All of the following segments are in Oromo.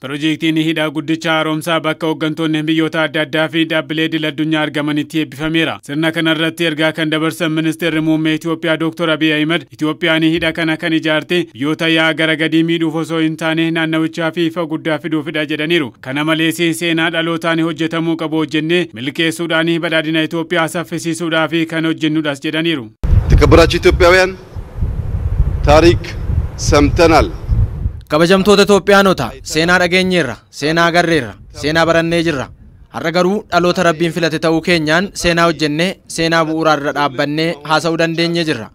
Piroojeektiin hidhaa guddicha haaromsaa bakka hooggantoonni biyyoota adda addaa fi dhaabbilee idil addunyaa argamanitti eebbifameera. Sirna kanarratti ergaa kan dabarsan ministeerri muummee Itoophiyaa Dr. Abiy Ahmed Itoophiyaan hidha kana kan ijaarte biyyoota yaa gara gadii miidhuuf osoo hin taane naannawichaa fi ifa guddaa fiduufidha jedhaniiru. Kana malees seenaa dhalootaan hojjetamuu qabu hojjennee milkeessuudhaan badhaadhina Itoophiyaa saffisiisuudhaaf kan hojjennudhas jedhaniiru. የተከበራችሁ ኢትዮጵያውያን ታሪክ ሰምተናል። kabajamtoota Itoophiyaanota seenaa dhageenyeerra, seenaa agarreerra, seenaa barannee jirra. Har'a garuu dhaloota Rabbiin filate ta'uu keenyaan seenaa hojjennee seenaa bu'uuraarra dhaabbannee haasa'uu dandeenye jirra.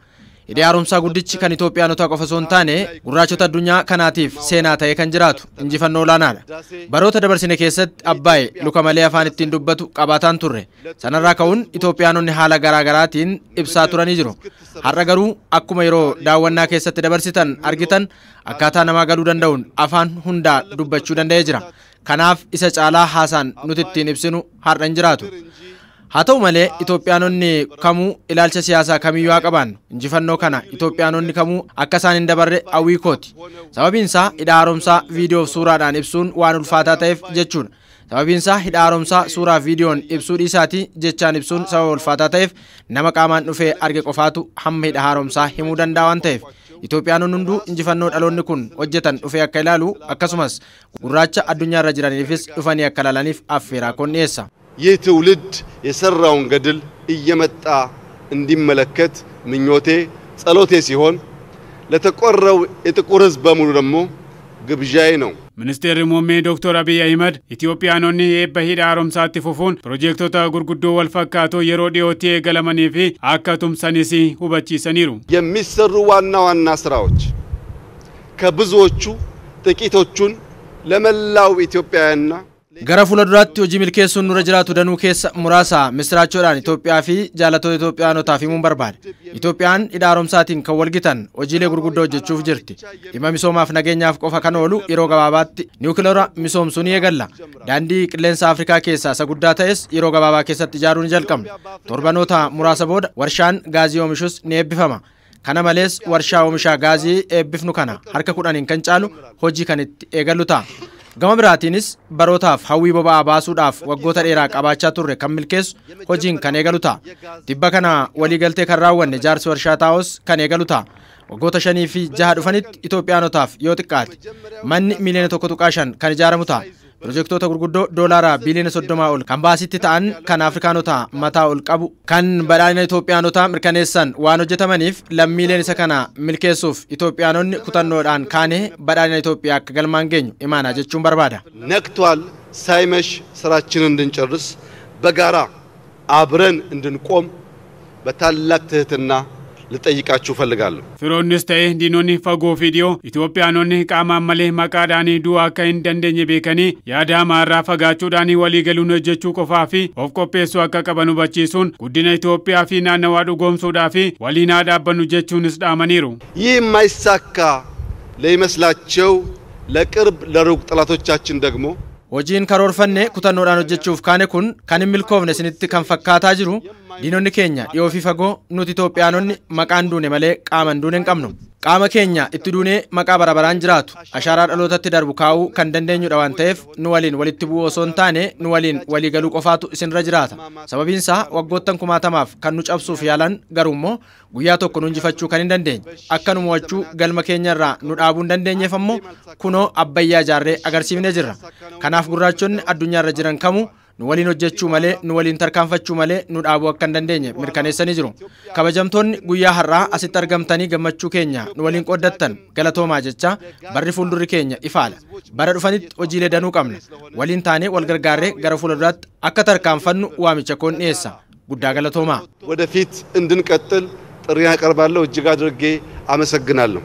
Hidhi haaromsaa guddichi kan Itoophiyaanota qofa osoo hin taane gurraachota addunyaa kanaatiif seenaa ta'ee kan jiraatu injifannoo olaanaadha. Baroota dabarsine keessatti Abbaay luka malee afaan ittiin dubbatu qabaataan turre. Sanarraa ka'uun Itoophiyaanonni haala garaa garaatiin ibsaa turanii jiru. Har'a garuu akkuma yeroo daawwannaa keessatti dabarsitan argitan akkaataa namaa galuu danda'uun afaan hundaa dubbachuu danda'ee jira. Kanaaf isa caalaa haasaan nuti ittiin ibsinu har'a hin jiraatu. Haa ta'u malee Itoophiyaanonni kamuu ilaalcha siyaasaa kamiyyuu haa qaban injifannoo kana Itoophiyaanonni kamuu akka isaan hin dabarre hawwii kooti. Sababiin isaa hidha haaromsaa viidiyoo fi suuraadhaan ibsuun waan ulfaataa ta'eef jechuudha. Sababiin isaa hidha haaromsaa suuraa viidiyoon ibsuu dhiisaatii jechaan ibsuun sababa ulfaataa ta'eef nama qaamaan dhufee arge qofaatu hamma hidha haaromsaa himuu danda'a waan ta'eef. Itoophiyaanonni hunduu injifannoo dhaloonni kun hojjetan dhufee akka ilaalu akkasumas gurraacha addunyaarra jiraniifis dhufanii akka ilaalaniif affeeraa kun dhiyeessa. ይህ ትውልድ የሰራውን ገድል እየመጣ እንዲመለከት ምኞቴ ጸሎቴ ሲሆን ለተቆረው የጥቁር ሕዝብ በሙሉ ደግሞ ግብዣዬ ነው። Ministeerri muummee Dr. Abiy Ahmed Itoophiyaanonni eebba hidha haaromsaatti fufuun piroojeektota gurguddoo wal fakkaatoo yeroo dhiyootti eegalamanii fi akka tumsanis hubachiisaniiru. የሚሰሩ ዋና ዋና ስራዎች ከብዙዎቹ ጥቂቶቹን ለመላው ኢትዮጵያውያንና gara fuulduraatti hojii milkeessuun nurra jiraatu danuu keessa muraasa misraachoodhaan Itoophiyaa fi jaallattoota Itoophiyaanotaaf himuun barbaade. Itoophiyaan hidha haaromsaatiin kan walgitan hojiilee gurguddoo hojjechuuf jirti. Dhimma misoomaaf nageenyaaf qofa kan oolu yeroo gabaabaatti niwukileera misoomsuu ni eegalla. Daandii qilleensa Afrikaa keessaa isa guddaa ta'es yeroo gabaabaa keessatti ijaaruu ni jalqabna. Torbanoota muraasa booda warshaan gaazii oomishus ni eebbifama. Kana malees warshaa oomishaa gaazii eebbifnu kana harka 10 kan caalu hojii kan itti eegallu ta'a. Gama biraatiinis barootaaf hawwii boba'aa baasuudhaaf waggoota dheeraa qabaachaa turre kan milkeessu hojiin kan eegalu ta'a. Tibba kana waliigaltee kan raawwanne jaarsi warshaa taa'us kan eegalu ta'a. Waggoota 5 fi 6 dhufanitti Itoophiyaanotaaf yoo xiqqaate manni miliyoona 1.5 kan ijaaramu ta'a. Piroojeektoota gurguddoo doolaara biliyoona 30 ol kan baasitti ta'an kan Afrikaanota mataa ol qabu kan badhaadhina Itoophiyaanotaa mirkaneessan waan hojjetamaniif lammiileen isa kana milkeessuuf Itoophiyaanonni kutannoodhaan kaanee badhaadhina Itoophiyaa akka galmaan geenyu imaanaa jechuun barbaada. ነቅቷል ሳይመሽ ስራችንን እንድንጨርስ በጋራ አብረን እንድንቆም በታላቅ ትህትና ልጠይቃችሁ ፈልጋለሁ። Firoonnis ta'ee diinonni fagoo fiidiyoo Itoophiyaanonni qaamaan malee maqaadhaan du'a akka hin dandeenye beekanii yaada hamaarraa fagaachuudhaan walii galuun hojjechuu qofaa fi of qopheessuu akka qaban hubachiisuun guddina Itoophiyaa fi naannawaa dhugoomsuudhaa fi waliin haa dhaabbannu jechuunis dhaamaniiru. ይህ የማይሳካ ለይመስላቸው ለቅርብ ለሩቅ ጠላቶቻችን ደግሞ hojiin karoorfanne kutannoodhaan hojjechuuf kaane kun kan hin milkoofne isinitti kan fakkaataa jiru diinonni keenya dhiyoo fi fagoo nuti Itoophiyaanonni maqaan duune malee qaaman duune hin qabnu. Qaama keenya itti duunee maqaa barabaraan jiraatu ashaaraa dhalootatti darbu kaa'uu kan dandeenyudha waan ta'eef nu waliin walitti bu'uu osoo hin taane nu waliin walii galuu qofaatu isinirra jiraata. Sababiin isaa waggoottan 1000maaf kan nu cabsuuf yaalan garuu immoo guyyaa tokko nu injifachuu kan hin dandeenye. Akka nu mo'achuu galma keenyarraa nu dhaabuu hin dandeenyeef ammoo kunoo Abbayyaa ijaarree agarsiifnee jirra. Kanaaf gurraachonni addunyaarra jiran kamuu nu waliin hojjechuu malee nu waliin tarkaanfachuu malee nu dhaabuu akka hin dandeenye mirkaneessanii jiru. Kabajamtoonni guyyaa har'aa asitti argamtanii gammachuu keenya nu waliin qooddattan galatoomaa jecha barri fuuldurri keenya ifaadha. Bara dhufanitti hojiilee danuu qabna. Waliin taanee wal gargaarree gara fuulduraatti akka tarkaanfannu waamicha koon dhiyeessa. Guddaa galatoomaa. ወደፊት እንድንቀጥል ጥሪ ያቀርባለሁ። እጅግ አድርጌ አመሰግናለሁ።